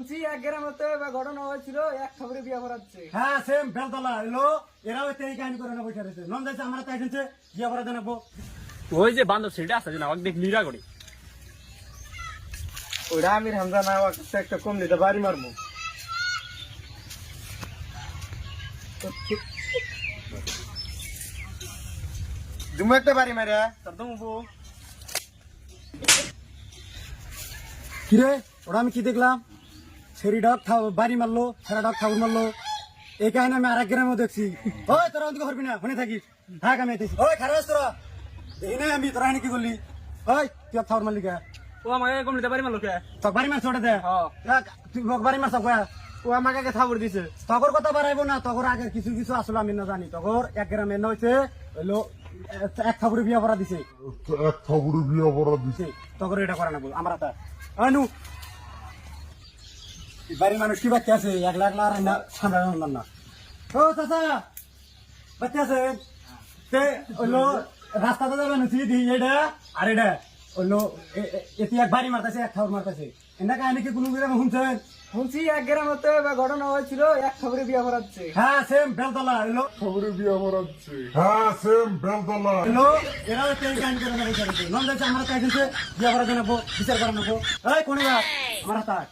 বলছি এক গ্রামে তো এবার ঘটনা হয়েছিল, এক খবরে বিয়া করাচ্ছে। হ্যাঁ সেম বেলতলা এলো এরাও এই কাহিনী করে না বসে রয়েছে নন যাচ্ছে আমরা তাই শুনছে বিয়া করে জানাবো ওই যে বান্ধব সেটা আছে না ওকে দেখ লিরা করি ওইটা আমির হামজা না একটা কম দিতে বাড়ি মারবো। তুমি একটা বাড়ি মারে তার তো কিরে ওরা আমি কি দেখলাম সেরি ডগ বাড়ি মারলো সেরা ডগ ঠাকুর মারলো এই কাহিনী আমি আরেক গ্রামেও দেখছি ওই তোরা ওদিকে করবি না শুনে থাকিস থাক আমি এতেছি ওই খারাপ তোরা এই নাই আমি তোরা কি করলি ওই তুই ঠাকুর মারলি কে ও আমাকে কম নিতে পারি মারলো কে তোর বাড়ি মারছ ওটা দে তুই বাড়ি মারছ কয়া ও আমাকে আগে থাবর দিছে। তগর কথা বাড়াইবো না তগর আগে কিছু কিছু আসলে আমি না জানি তগর এক গ্রামে না হইছে হইলো এক ঠাকুরে বিয়া করা দিছে এক ঠাকুরে বিয়া করা দিছে তগর এটা করা না বল আমরা তা আনু বাড়ির মানুষ কি বাচ্চা আছে এক লাখ লাখ না সামনে না ও চাচা বাচ্চা আছে তে হইলো রাস্তাতে যাবেন সিধি এটা আর এটা হইলো এটি এক বাড়ি মারতেছে এক ঠাকুর মারতেছে এটা কাহিনী কি কোনো গ্রামে শুনছেন বলছি এক গ্রামে তো এবার ঘটনা হয়েছিল, এক খবরে বিয়া করাচ্ছে। হ্যাঁ সেম বেলতলা হইলো ঠাকুরে বিয়া করা দিছে হ্যাঁ সেম বেলতলা হ্যালো এরাও এই কাহিনী করে না বসে রয়েছে নন যাচ্ছে আমরা তাই শুনছে বিয়া করা জানাবো বিচার করা নেবো এই কোনে যা আমরা তাক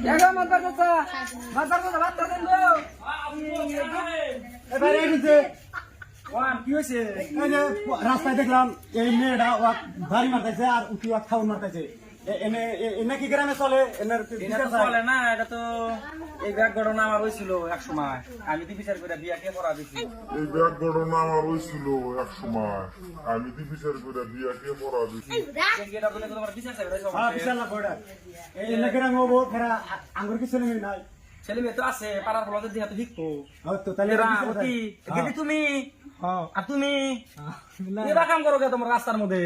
দেখো মাতার কথা বাচ্চা দেন গো। এবারে এসেছে ওয়ান কি হয়েছে? এই যে রাস্তায় দেখলাম এই মেয়েটা বাড়ি মারতেছে আর উঠি খাউন মারতেছে এনে এনে কি গ্রামে চলে এনের এটা তো চলে না, এটা তো এই ব্যাগ ঘটনা আমার হয়েছিল এক সময়, আমি তো বিচার করে বিয়াকে করা দিছি। এই ব্যাগ ঘটনা আমার হয়েছিল এক সময় আমি তো বিচার করে বিয়াকে করা দিছি এটা বলে তো তোমার বিচার চাইবে হ্যাঁ বিশাল না বড়া এই এনে গ্রামে হবো ফেরা আঙ্গুর কি ছেলে মেয়ে নাই ছেলে মেয়ে তো আছে, পাড়ার ফলতে দিয়ে তো শিখবো। হয়তো তাহলে এরা বিচার কি চাই। কিন্তু তুমি হ্যাঁ আর তুমি না, এরা কাম করো কে তোমার রাস্তার মধ্যে?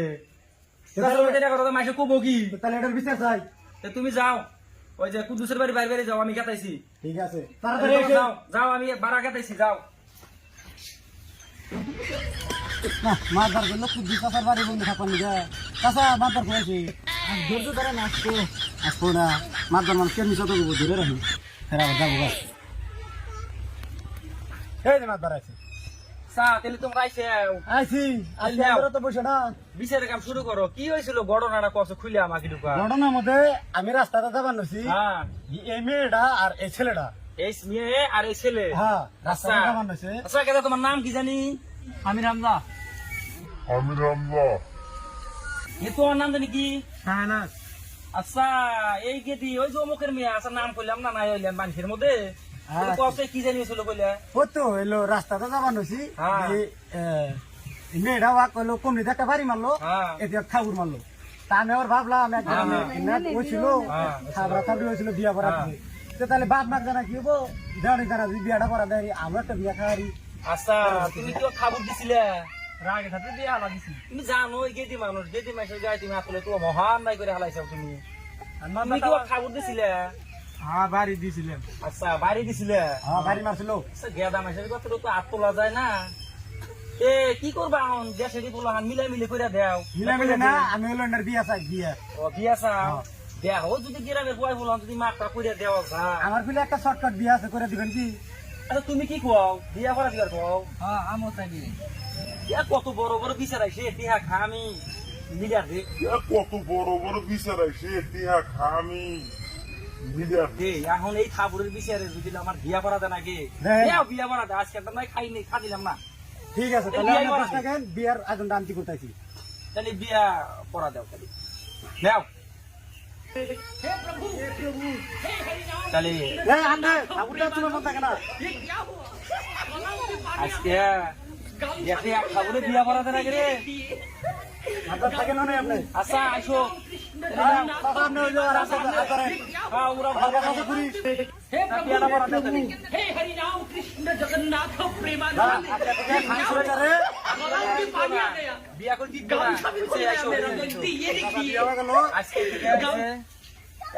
রাস্তার মধ্যে এটা করো তো মাইসে কবো কি? তাহলে এটার বিচার চাই তে তুমি যাও, ওই যে কুদ্দুসের বাড়ি বাইরে বাইরে যাও, আমি গেতাইছি। ঠিক আছে তাড়াতাড়ি এসে যাও যাও, আমি বাড়া গেতাইছি, যাও। না মারবার জন্য কুদ্দি কাসার বাড়ি বন্ধু থাকবেন না কাসা মারবার করেছি আর ধৈর্য ধরে না আসবো না মারবার মানুষ কেমনি শত ধরে রাখি ফেরা যাবো গাছ এই যে মারবার আছে সা তাহলে তোমরা আইছে আইছি আজকে আমরা তো বসে না বিচারের কাম শুরু করো। কি হয়েছিল ঘটনাটা কষ্ট খুলে আমাকে ঢুকা? ঘটনার মধ্যে আমি রাস্তাটা যাবার নছি হ্যাঁ, এই মেয়েটা আর এই ছেলেটা এই মেয়ে আর এই ছেলে। হ্যাঁ রাস্তাটা আচ্ছা। যাবার নছে আচ্ছা কেদা, তোমার নাম কি জানি? আমি রামদা আমি রামদা এ তোমার নাম জানি কি? হ্যাঁ না আচ্ছা এই গেদি ওই যে অমুকের মেয়ে, আচ্ছা নাম কইলাম না নাই হইলেন মানুষের মধ্যে। হ্যাঁ। কষ্ট কি জানি হয়েছিল কইলে? ও তো এলো রাস্তাটা যাবার নছি হ্যাঁ। এই মেয়েটা ওয়া কইলো কমনিতে একটা বাড়ি মারলো হ্যাঁ। এতে ঠাকুর মারলো তা আমি আবার ভাবলাম একদম হয়েছিল হ্যাঁ। খাবরা খাবরি হয়েছিল বিয়া করা দিছে। তো তাহলে বাপ মাক জানা কি হবো জানি জানা যদি বিয়াটা করা দেয় আমরা একটা বিয়া খাওয়ারি আচ্ছা তুমি কি খাবার দিছিলে? রাগে সাথে দিয়ে হালা দিছি। তুমি জানো এই গেদি মানুষ, গেদি মানুষের গায়ে তুমি আসলে তো মহান নাই করে হালাইছো তুমি। তুমি কি খাবার দিছিলে? হ্যাঁ বাড়ি দিয়েছিলাম। আচ্ছা বাড়ি দিছিলে? হ্যাঁ বাড়ি মারছিল আচ্ছা গেদা মানুষের কথা তো হাত তোলা যায় না। এ কি করবা এখন দেশে কি বলো মিলাই মিলে করে দেও? মিলে মিলে না আমি হলো এনার বিয়া চাই বিয়া ও বিয়া চাও দেখো, যদি গ্রামের বয় বললাম যদি মাপটা করে দেওয়া যায়। আমার ফিলে একটা শর্টকাট বিয়া আছে করে দিবেন কি আচ্ছা তুমি কি কও, বিয়া করা দিবার কও? হ্যাঁ আমও চাই দিই। ইয়া কত বড় বড় বিচার আইছে, বিয়া খামি মিলিয়ার দে কত বড় বড় বিচার আছে ইতিহাস আমি মিডিয়ার দে। এখন এই খাবুরের বিচারে যদি আমার বিয়া করা দেয় নাকি? দেয়। বিয়া করা দেয়, আজকে তো নাই খাই নেই, খা দিলাম না। ঠিক আছে তাহলে বিয়া আমি করা পাঁচ টাকা বিয়ার আয়োজন আনতে করতেছি তাহলে বিয়া করা দাও, তাহলে দাও। তাহলে আন্না ঠাকুরটা তোমার মন থাকে না আজকে দেখে খাবুরে বিয়া করা দেয় নাকি রে? আপনার থাকে না আপনি আচ্ছা আইসো। বাবা আপনি হইলো আর আছে করেন হ্যাঁ, ওরা ভালো বাবা কত করি বিয়াটা করা দাও তাহলে। हे हरि राम कृष्ण जगन्नाथ না, प्रेमानंद আপনার থেকে খান করে যারে पानी आ गया বিয়া করে কি করা? আইসো, আইসো, मेरा আইসো। गलती ये বাবা देखिए বিয়া হয়ে গেল আজকে থেকে আছে,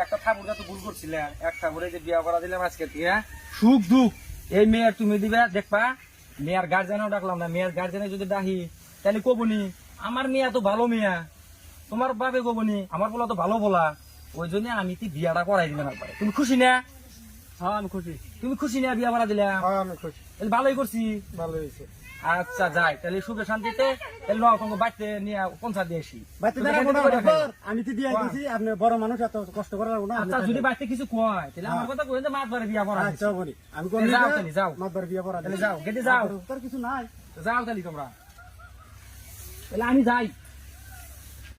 একটা ঠাকুরটা তো ভুল করছিলাম, এক ঠাকুরে যে বিয়া করা দিলাম আজকে থেকে সুখ দুঃখ এই মেয়ের তুমি দিবা দেখবা। মেয়ের গার্জেনও ডাকলাম না, মেয়ের গার্জেনে যদি ডাকি তাহলে কবনি আমার মেয়া তো ভালো মেয়া, তোমার বাবে কবনি আমার বলা তো ভালো বলা। ওই জন্য আমি তুই বিয়াটা করাই দিলাম একবারে। তুমি খুশি না? হ্যাঁ আমি খুশি। তুমি খুশি না বিয়া করা দিলাম? আমি খুশি, তাহলে ভালোই করছি। ভালো হয়েছে। আচ্ছা যাই তাহলে সুখে শান্তিতে তাহলে লঙ্গ বাড়তে নিয়ে পৌঁছা দিয়ে আসি। বাড়িতে তুমি দাঁড়াবো না, খেতে করে খাই। আমি তো দিয়ে দিয়েছি, আপনি বড় মানুষ, এত কষ্ট করে লাগবো না। আচ্ছা যদি বাড়তে কিছু কয় তাহলে আমার কথা কই যে মাছ ধরে বিয়া করা আচ্ছা বলি, আমি যাও তাহলে, যাও। মাতবার বিয়ে পড়া তাহলে যাও, গেটে যাও। তোর কিছু নাই। যাও তাহলে তোমরা, তাহলে আমি যাই।